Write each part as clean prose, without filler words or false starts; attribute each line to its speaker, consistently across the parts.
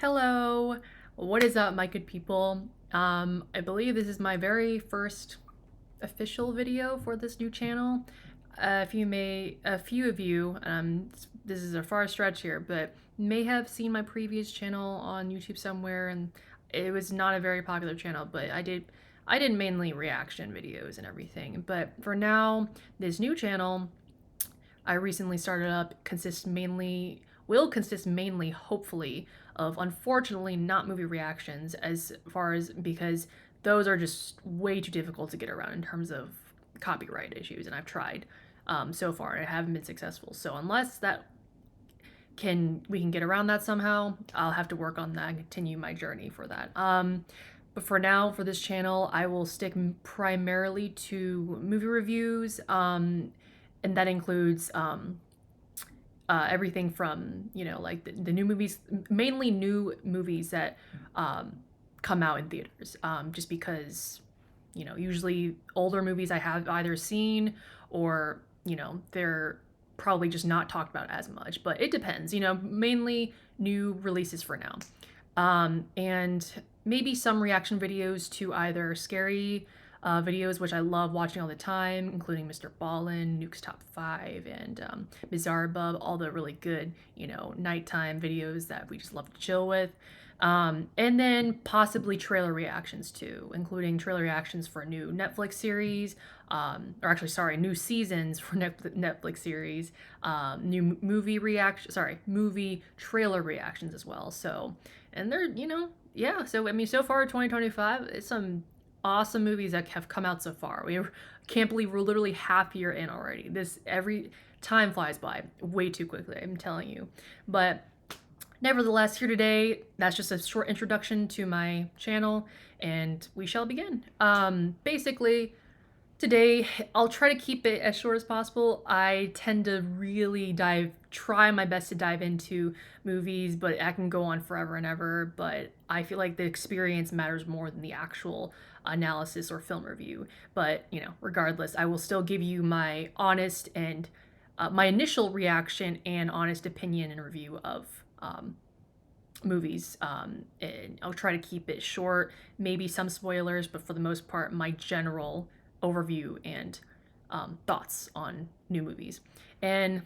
Speaker 1: Hello, what is up, my good people? I believe this is my very first official video for this new channel. A few of you, this is a far stretch here, but may have seen my previous channel on YouTube somewhere, and it was not a very popular channel, but I did mainly reaction videos and everything. But for now, this new channel I recently started up will consist mainly, hopefully, of unfortunately not movie reactions as far as because those are just way too difficult to get around in terms of copyright issues, and I've tried so far and I haven't been successful. So unless that we can get around that somehow, I'll have to work on that and continue my journey for that. But for now, for this channel, I will stick primarily to movie reviews, and that includes everything from like the new movies, mainly new movies that come out in theaters. Just because usually older movies I have either seen or they're probably just not talked about as much. But it depends. Mainly new releases for now, and maybe some reaction videos to either scary videos, which I love watching all the time, including Mr. Ballin, Nuke's Top 5, and Bizarre Bub, all the really good, nighttime videos that we just love to chill with. And then possibly trailer reactions too, including trailer reactions for new Netflix series, new seasons for Netflix series, new movie trailer reactions as well. So, and they're, yeah, so I mean, so far 2025, it's some awesome movies that have come out so far. We can't believe we're literally half year in already. Every time flies by way too quickly, I'm telling you. But nevertheless, here today, that's just a short introduction to my channel, and we shall begin. Basically, today, I'll try to keep it as short as possible. I tend to really try my best to dive into movies, but I can go on forever and ever. But I feel like the experience matters more than the actual analysis or film review. But, regardless, I will still give you my honest and my initial reaction and honest opinion and review of movies, and I'll try to keep it short, maybe some spoilers, but for the most part, my general overview and thoughts on new movies. And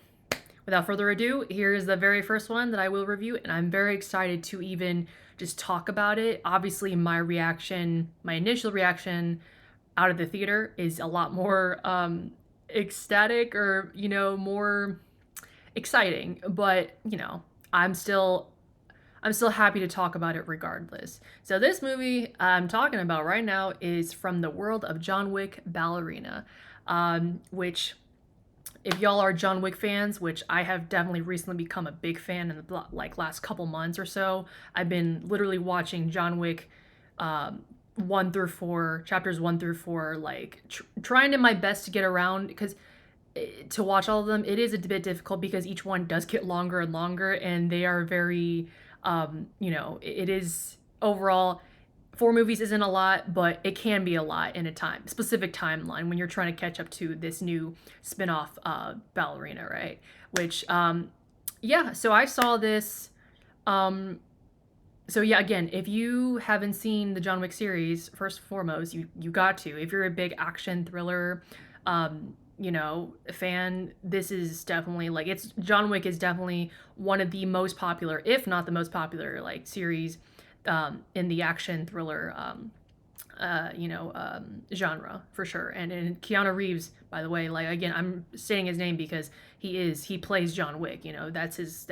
Speaker 1: without further ado, here is the very first one that I will review, and I'm very excited to even just talk about it. Obviously, my initial reaction out of the theater is a lot more ecstatic or, more exciting, but, I'm still happy to talk about it regardless. So this movie I'm talking about right now is from the world of John Wick, Ballerina, which, if y'all are John Wick fans, which I have definitely recently become a big fan in the last couple months or so, I've been literally watching John Wick 1 through 4, chapters 1 through 4, like trying to my best to get around, because to watch all of them, it is a bit difficult because each one does get longer and longer, and they are very, it is overall, 4 movies isn't a lot, but it can be a lot in a specific timeline when you're trying to catch up to this new spin-off Ballerina, right? Which, yeah, so I saw this, so yeah, again, if you haven't seen the John Wick series, first and foremost, you got to. If you're a big action thriller, fan, this is definitely John Wick is definitely one of the most popular, if not the most popular, series in the action thriller genre for sure. And Keanu Reeves, by the way, again, I'm saying his name because he plays John Wick. That's his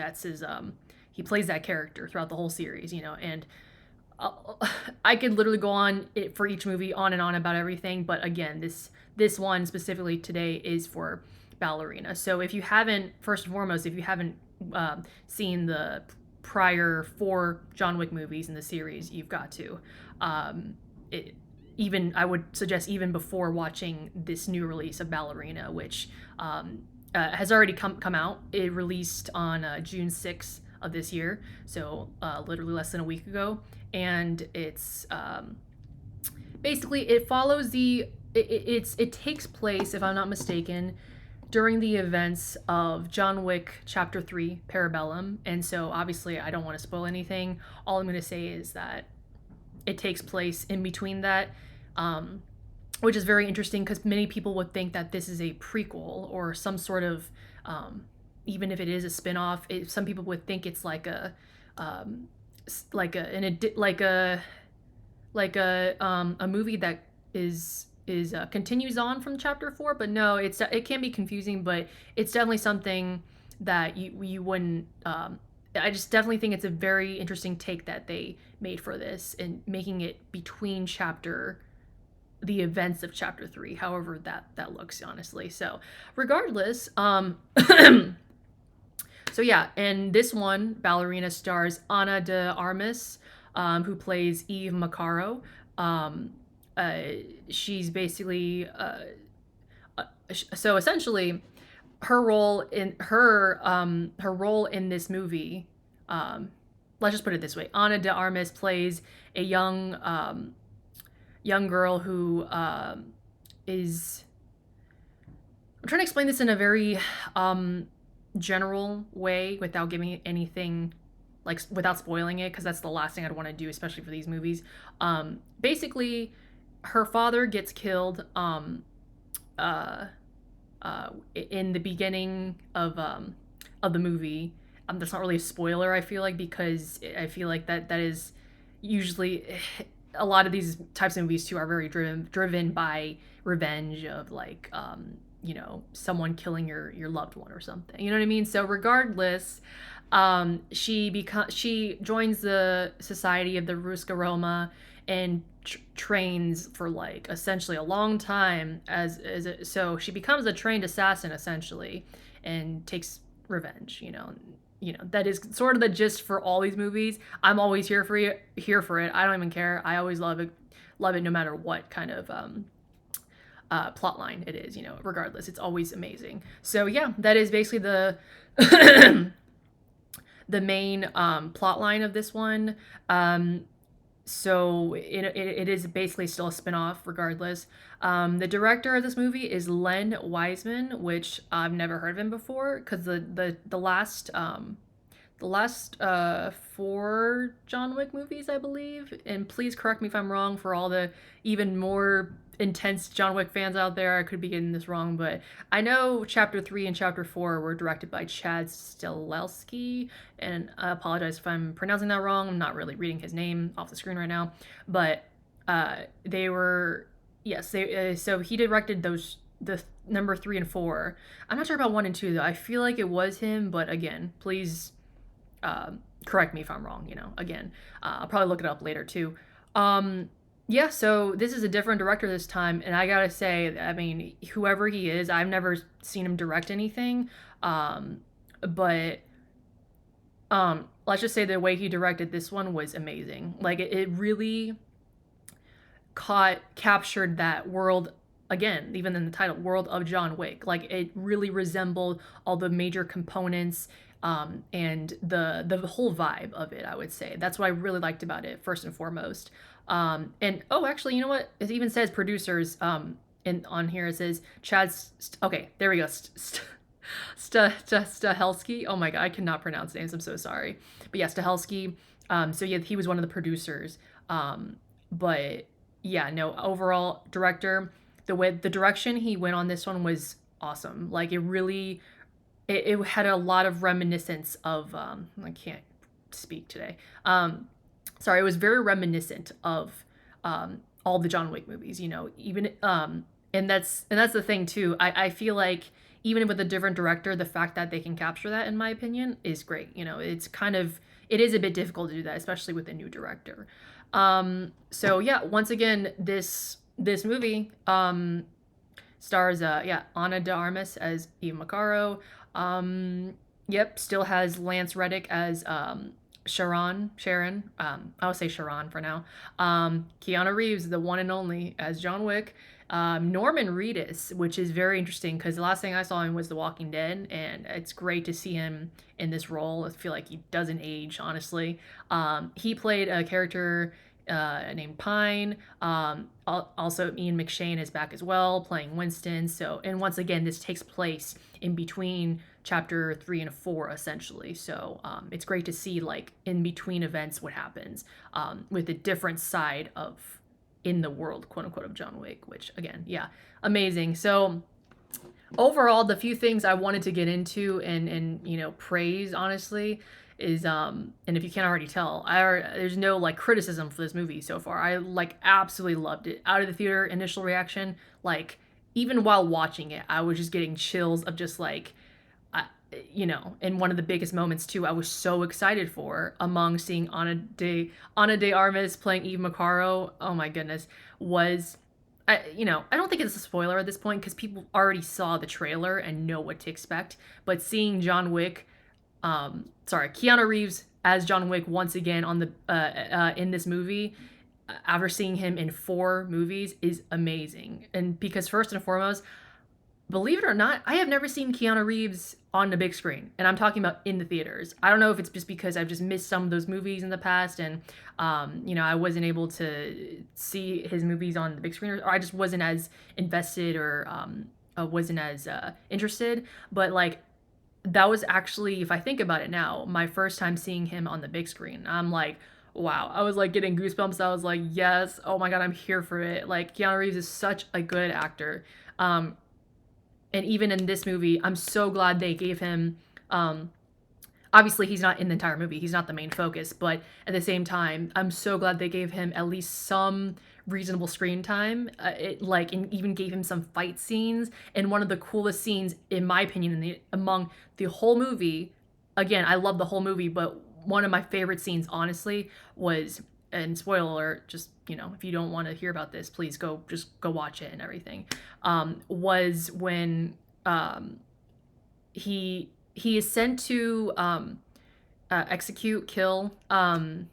Speaker 1: he plays that character throughout the whole series. And I could literally go on for each movie on and on about everything, but again, this one specifically today is for Ballerina. So if you haven't, first and foremost, if you haven't seen the prior 4 John Wick movies in the series, you've got to. I would suggest even before watching this new release of Ballerina, which has already come out. It released on June 6th of this year, so literally less than a week ago, and it's basically it follows it takes place, if I'm not mistaken, during the events of John Wick Chapter 3 Parabellum. And so obviously I don't want to spoil anything. All I'm going to say is that it takes place in between that, which is very interesting because many people would think that this is a prequel or some sort of, even if it is a spin-off, some people would think it's like a like a an like a movie that is continues on from chapter 4. But no, it can be confusing, but it's definitely something that you wouldn't. I just definitely think it's a very interesting take that they made for this and making it between the events of chapter 3, however that looks, honestly. So regardless, so yeah, and this one, Ballerina, stars Ana de Armas, who plays Eve Macaro. Um, she's basically so essentially her role in this movie. Let's just put it this way: Ana de Armas plays a young girl who is. I'm trying to explain this in a very general way without giving anything, like without spoiling it, because that's the last thing I'd want to do, especially for these movies. Basically, her father gets killed in the beginning of the movie. That's not really a spoiler, I feel like, because I feel like that is usually a lot of these types of movies too are very driven by revenge of like someone killing your loved one or something. You know what I mean? So regardless, she joins the Society of the Ruska Roma and trains for like essentially a long time so she becomes a trained assassin essentially and takes revenge. That is sort of the gist for all these movies. I'm always here for it. I don't even care. I always love it no matter what kind of plot line it is. Regardless, it's always amazing. So yeah, that is basically the the main plot line of this one. So it is basically still a spin-off regardless. The director of this movie is Len Wiseman, which I've never heard of him before, because the last 4 John Wick movies, I believe, and please correct me if I'm wrong for all the even more intense John Wick fans out there. I could be getting this wrong, but I know chapter 3 and chapter 4 were directed by Chad Stahelski, and I apologize if I'm pronouncing that wrong. I'm not really reading his name off the screen right now, but they were, yes, so he directed the number 3 and 4. I'm not sure about 1 and 2 though. I feel like it was him, but again, please correct me if I'm wrong. Again, I'll probably look it up later too. Yeah, so this is a different director this time, and I gotta say, I mean, whoever he is, I've never seen him direct anything, but let's just say the way he directed this one was amazing. Like, it really captured that world, again, even in the title, World of John Wick. Like, it really resembled all the major components, and the whole vibe of it, I would say. That's what I really liked about it, first and foremost. And actually, you know what? It even says producers on here. It says okay, there we go. Stahelski. Oh my god, I cannot pronounce names. I'm so sorry. But yeah, Stahelski. So yeah, he was one of the producers. But yeah, no, overall director, the direction he went on this one was awesome. Like, it really, it had a lot of reminiscence of I can't speak today. Sorry, it was very reminiscent of all the John Wick movies, even and that's the thing too. I feel like even with a different director, the fact that they can capture that, in my opinion, is great. It is a bit difficult to do that, especially with a new director. So yeah, once again, this movie stars Ana de Armas as Eve Macaro. Yep, still has Lance Reddick as Sharon. I'll say Sharon for now. Keanu Reeves, the one and only, as John Wick. Norman Reedus, which is very interesting because the last thing I saw him was The Walking Dead, and it's great to see him in this role. I feel like he doesn't age, honestly. He played a character named Pine. Also, Ian McShane is back as well, playing Winston. So, and once again, this takes place in between chapter 3 and 4, essentially. So, it's great to see, like, in between events what happens, with a different side of in the world, quote unquote, of John Wick, which, again, yeah, amazing. So, overall, the few things I wanted to get into and praise, honestly, is and if you can't already tell, there's no like criticism for this movie so far. I like absolutely loved it. Out of the theater, initial reaction, like, even while watching it, I was just getting chills of just like, I, and one of the biggest moments too, I was so excited for, among seeing Ana de Armas playing Eve Macaro. Oh my goodness, was I don't think it's a spoiler at this point because people already saw the trailer and know what to expect. But seeing Keanu Reeves as John Wick once again on the in this movie, after seeing him in 4 movies, is amazing. And because first and foremost, believe it or not, I have never seen Keanu Reeves on the big screen, and I'm talking about in the theaters. I don't know if it's just because I've just missed some of those movies in the past, and I wasn't able to see his movies on the big screen, or I just wasn't as invested, or wasn't as interested. But like, that was actually, if I think about it now, my first time seeing him on the big screen. I'm like, wow. I was like getting goosebumps. I was like, yes, oh my god, I'm here for it. Like, Keanu Reeves is such a good actor. And even in this movie, I'm so glad they gave him. Obviously, he's not in the entire movie. He's not the main focus, but at the same time, I'm so glad they gave him at least some reasonable screen time. And even gave him some fight scenes. And one of the coolest scenes, in my opinion, among the whole movie. Again, I love the whole movie, but one of my favorite scenes, honestly, was, and spoiler alert, just, if you don't want to hear about this, please just go watch it and everything, was when he is sent to kill Ana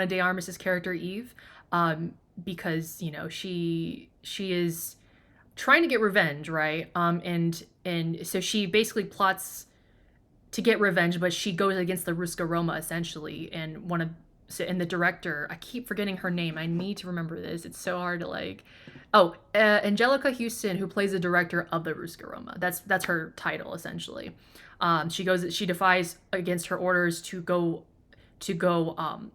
Speaker 1: de Armas's character Eve, because she is trying to get revenge, right? And so she basically plots to get revenge, but she goes against the Ruska Roma, essentially. And the director, I keep forgetting her name. I need to remember this. It's so hard to like. Oh, Angelica Houston, who plays the director of the Ruska Roma. That's her title, essentially. She defies against her orders to go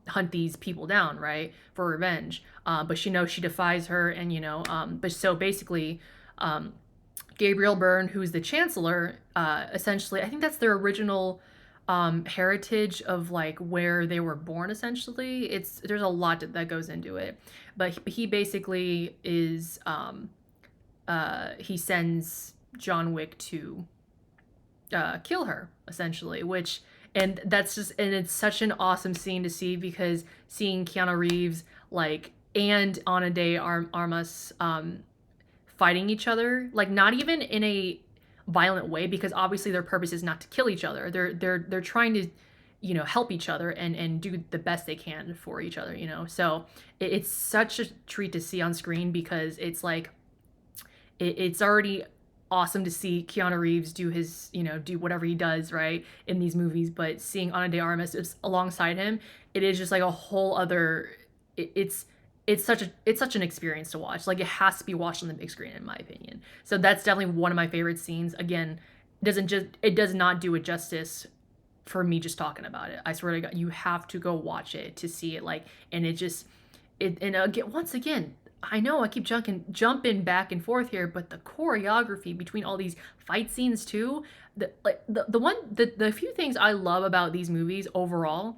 Speaker 1: hunt these people down, right, for revenge. But she knows she defies her, and but so basically, Gabriel Byrne, who's the chancellor, essentially, I think that's their original heritage of like where they were born. Essentially, there's a lot that goes into it, but he basically is he sends John Wick to kill her, essentially, which. And it's such an awesome scene to see, because seeing Keanu Reeves and Ana de Armas fighting each other, like, not even in a violent way, because obviously their purpose is not to kill each other. They're trying to help each other and do the best they can for each other. So it's such a treat to see on screen, because it's like it's already awesome to see Keanu Reeves do his, do whatever he does, right, in these movies. But seeing Ana de Armas alongside him, it is just like a whole other. It's such an experience to watch. Like, it has to be watched on the big screen, in my opinion. So that's definitely one of my favorite scenes. Again, it does not do it justice for me just talking about it. I swear to God, you have to go watch it to see it. And again, once again, I know I keep jumping back and forth here, but the choreography between all these fight scenes too, the few things I love about these movies overall,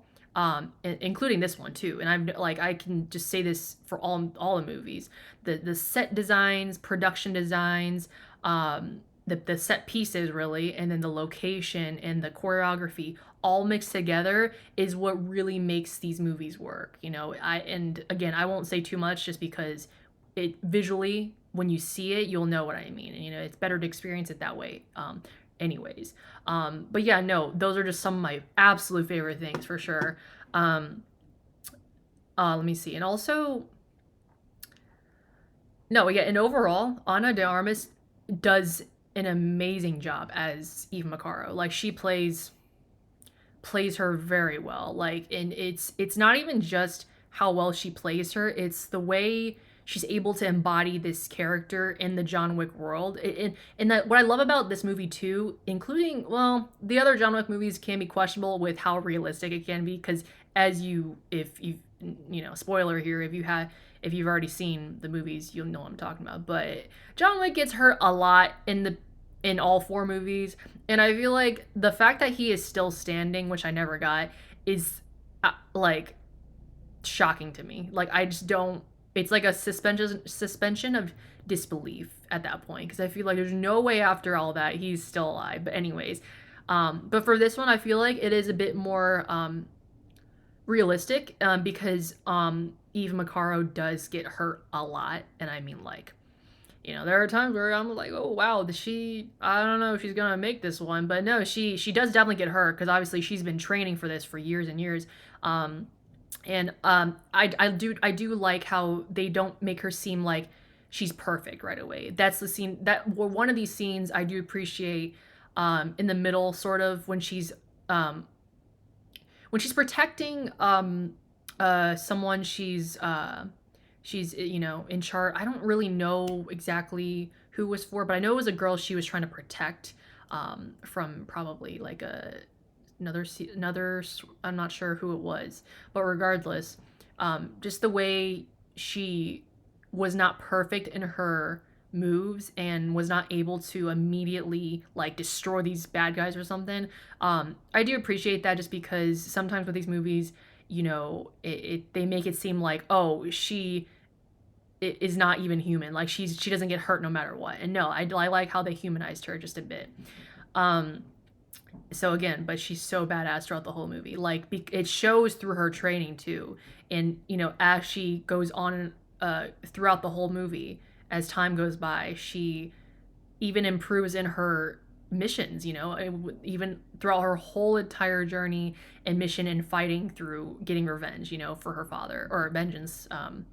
Speaker 1: including this one too, and I can just say this for all the movies, the set designs, production designs, the set pieces, really, and then the location and the choreography all mixed together is what really makes these movies work. And again, I won't say too much, just because it visually, when you see it, you'll know what I mean. And it's better to experience it that way. Anyways, but yeah, no, those are just some of my absolute favorite things for sure. Let me see, and also, no, yeah, and overall, Ana de Armas does an amazing job as Eve Macaro. Like, she plays her very well. Like, and it's not even just how well she plays her. It's the way she's able to embody this character in the John Wick world. And that what I love about this movie too, including, well, the other John Wick movies can be questionable with how realistic it can be, because as you, if you, you know, spoiler here, if you've already seen the movies, you'll know what I'm talking about. But John Wick gets hurt a lot in all four movies, and I feel like the fact that he is still standing, which I never got, is like shocking to me. Like I just don't. It's like a suspension of disbelief at that point, because I feel like there's no way after all that he's still alive. But anyways, but for this one, I feel like it is a bit more realistic, because Eve Macaro does get hurt a lot, and I mean like, you know, there are times where I'm like, oh wow, I don't know if she's gonna make this one, but no, she does definitely get hurt, because obviously she's been training for this for years and years. And I do like how they don't make her seem like she's perfect right away. That's the scene that, well, one of these scenes I do appreciate, in the middle, sort of um when she's protecting someone she's, you know, in charge. I don't really know exactly who it was for, but I know it was a girl she was trying to protect, from probably like another, I'm not sure who it was, but regardless, just the way she was not perfect in her moves and was not able to immediately like destroy these bad guys or something. I do appreciate that, just because sometimes with these movies, you know, they make it seem like, oh, she is not even human, like she doesn't get hurt no matter what. And no, I like how they humanized her just a bit. um so again, but she's so badass throughout the whole movie. Like it shows through her training too, and you know, as she goes on, throughout the whole movie, as time goes by, she even improves in her missions, you know, even throughout her whole entire journey and mission and fighting through getting revenge, you know, for her father, or vengeance, to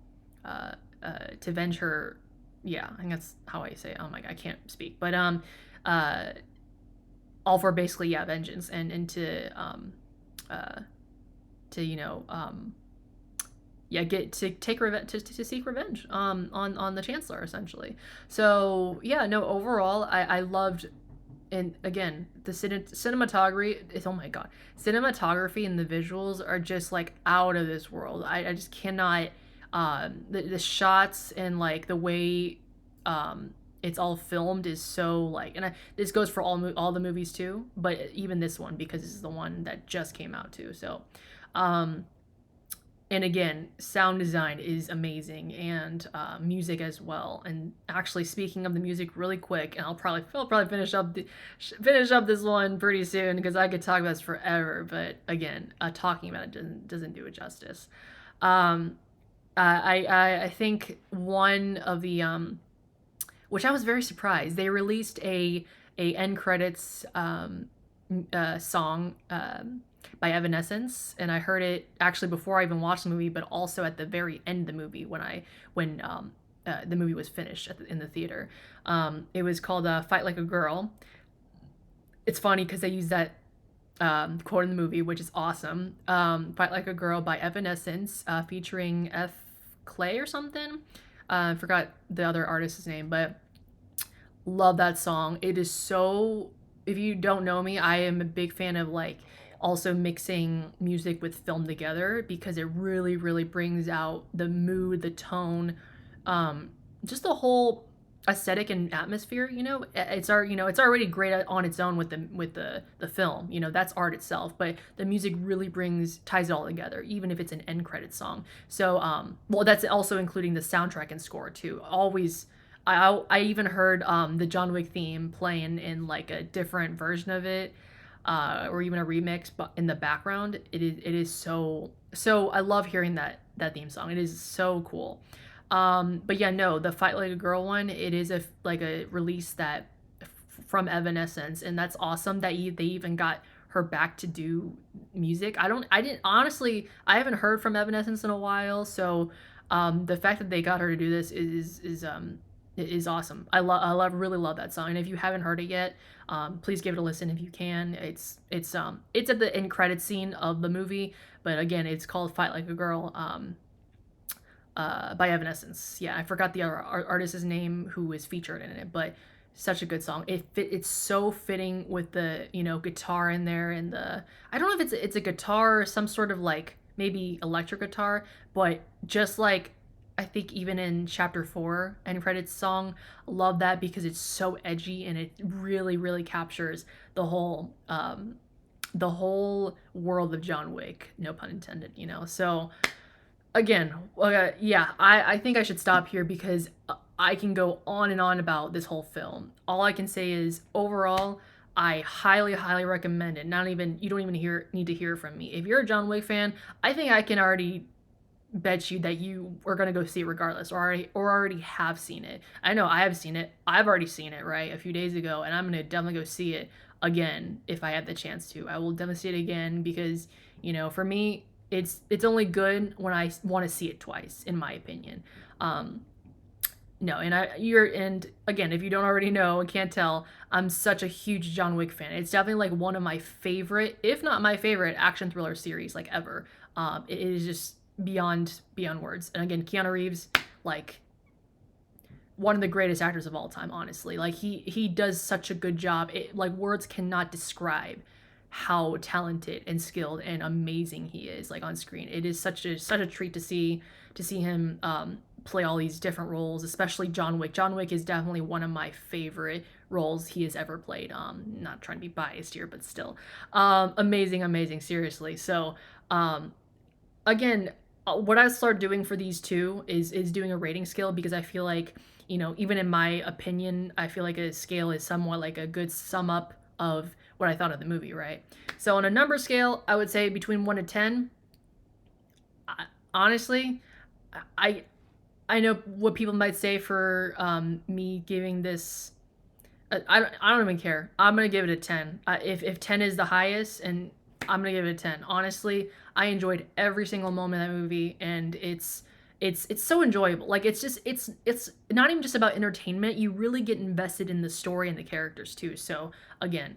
Speaker 1: avenge her. Yeah, I think that's how I say it. Oh my god, I can't speak. But uh all for basically, yeah, vengeance, and uh to, you know, yeah, get to take revenge, to seek revenge, on the chancellor, essentially. So yeah, no, overall I loved. And again, the cinematography is, oh my god, cinematography and the visuals are just like out of this world. I just cannot, the shots and like the way it's all filmed is so like, and this goes for all the movies too, but even this one, because this is the one that just came out too. So um and again, sound design is amazing, and music as well. And actually, speaking of the music, really quick, and I'll probably finish up this one pretty soon, because I could talk about this forever. But again, talking about it doesn't do it justice. Um, I think one of the, which I was very surprised, they released a end credits, song, by Evanescence, and I heard it actually before I even watched the movie, but also at the very end of the movie, when the movie was finished in the theater. It was called, "Fight Like a Girl." It's funny because they use that, quote in the movie, which is awesome. "Fight Like a Girl" by Evanescence, featuring F. Clay or something. I forgot the other artist's name, but love that song. It is so. If you don't know me, I am a big fan of like also mixing music with film together, because it really, really brings out the mood, the tone, just the whole aesthetic and atmosphere. You know, it's already great on its own with the film. You know, that's art itself, but the music really ties it all together, even if it's an end credit song. So, well, that's also including the soundtrack and score too. Always. I even heard the John Wick theme playing in like a different version of it, or even a remix, but in the background, it is so. I love hearing that theme song. It is so cool. But yeah, no, the "Fight Like a Girl" one, it is like a release that from Evanescence, and that's awesome that they even got her back to do music. I didn't honestly, I haven't heard from Evanescence in a while, so the fact that they got her to do this is awesome. Really love that song. And if you haven't heard it yet, please give it a listen if you can. It's at the end credit scene of the movie, but again, it's called "Fight Like a Girl." by Evanescence. Yeah, I forgot the artist's name who is featured in it, but such a good song. It's so fitting with the, you know, guitar in there, and the, I don't know if it's a guitar or some sort of like maybe electric guitar, but just like I think even in chapter 4 end credits song, love that because it's so edgy and it really captures the whole world of John Wick, no pun intended, you know. So again, yeah, I think I should stop here because I can go on and on about this whole film. All I can say is overall, I highly recommend it. Not even, you don't even need to hear from me. If you're a John Wick fan, I think I can already bet you that you are gonna go see it regardless, or already have seen it. I know I have seen it. I've already seen it, right, a few days ago, and I'm gonna definitely go see it again if I have the chance to. I will definitely see it again because, you know, for me, it's only good when I want to see it twice, in my opinion. Um, no, and again, if you don't already know and can't tell, I'm such a huge John Wick fan. It's definitely like one of my favorite, if not my favorite, action thriller series like ever. It is just beyond words. And again, Keanu Reeves, like one of the greatest actors of all time, honestly. Like he does such a good job. Like words cannot describe how talented and skilled and amazing he is, like on screen. It is such a treat to see him play all these different roles, especially John Wick. John Wick is definitely one of my favorite roles he has ever played. Not trying to be biased here, but still, amazing, seriously. So, again, what I start doing for these two is doing a rating scale because I feel like, you know, even in my opinion, I feel like a scale is somewhat like a good sum up of what I thought of the movie, right? So on a number scale, I would say between 1 to 10. Honestly, I I know what people might say for me giving this. I don't even care. I'm gonna give it a 10. If 10 is the highest, and I'm gonna give it a 10. Honestly, I enjoyed every single moment of that movie, and it's so enjoyable. Like it's not even just about entertainment. You really get invested in the story and the characters too. So again,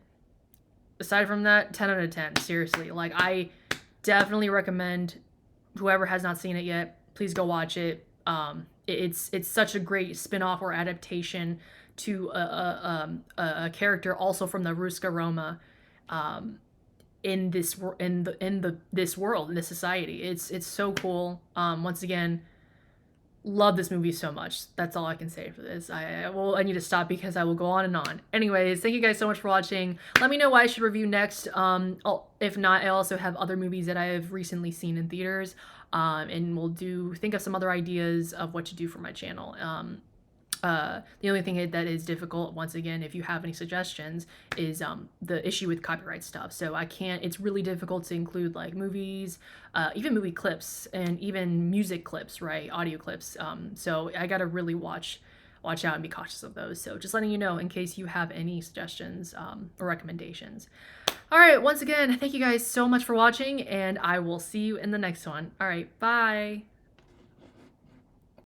Speaker 1: aside from that, 10 out of 10. Seriously, like I definitely recommend whoever has not seen it yet, please go watch it. It's such a great spin-off or adaptation to a character also from the Ruska Roma, um, in this world, in this society. It's so cool. Once again, love this movie so much. That's all I can say for this. I need to stop because I will go on and on. Anyways, thank you guys so much for watching. Let me know what I should review next. If not, I also have other movies that I have recently seen in theaters. And we'll think of some other ideas of what to do for my channel. The only thing that is difficult, once again, if you have any suggestions, is the issue with copyright stuff. So I can't, it's really difficult to include like movies, even movie clips, and even music clips, right? Audio clips. So I gotta really watch out and be cautious of those. So just letting you know in case you have any suggestions or recommendations. All right, once again, thank you guys so much for watching, and I will see you in the next one. All right, bye.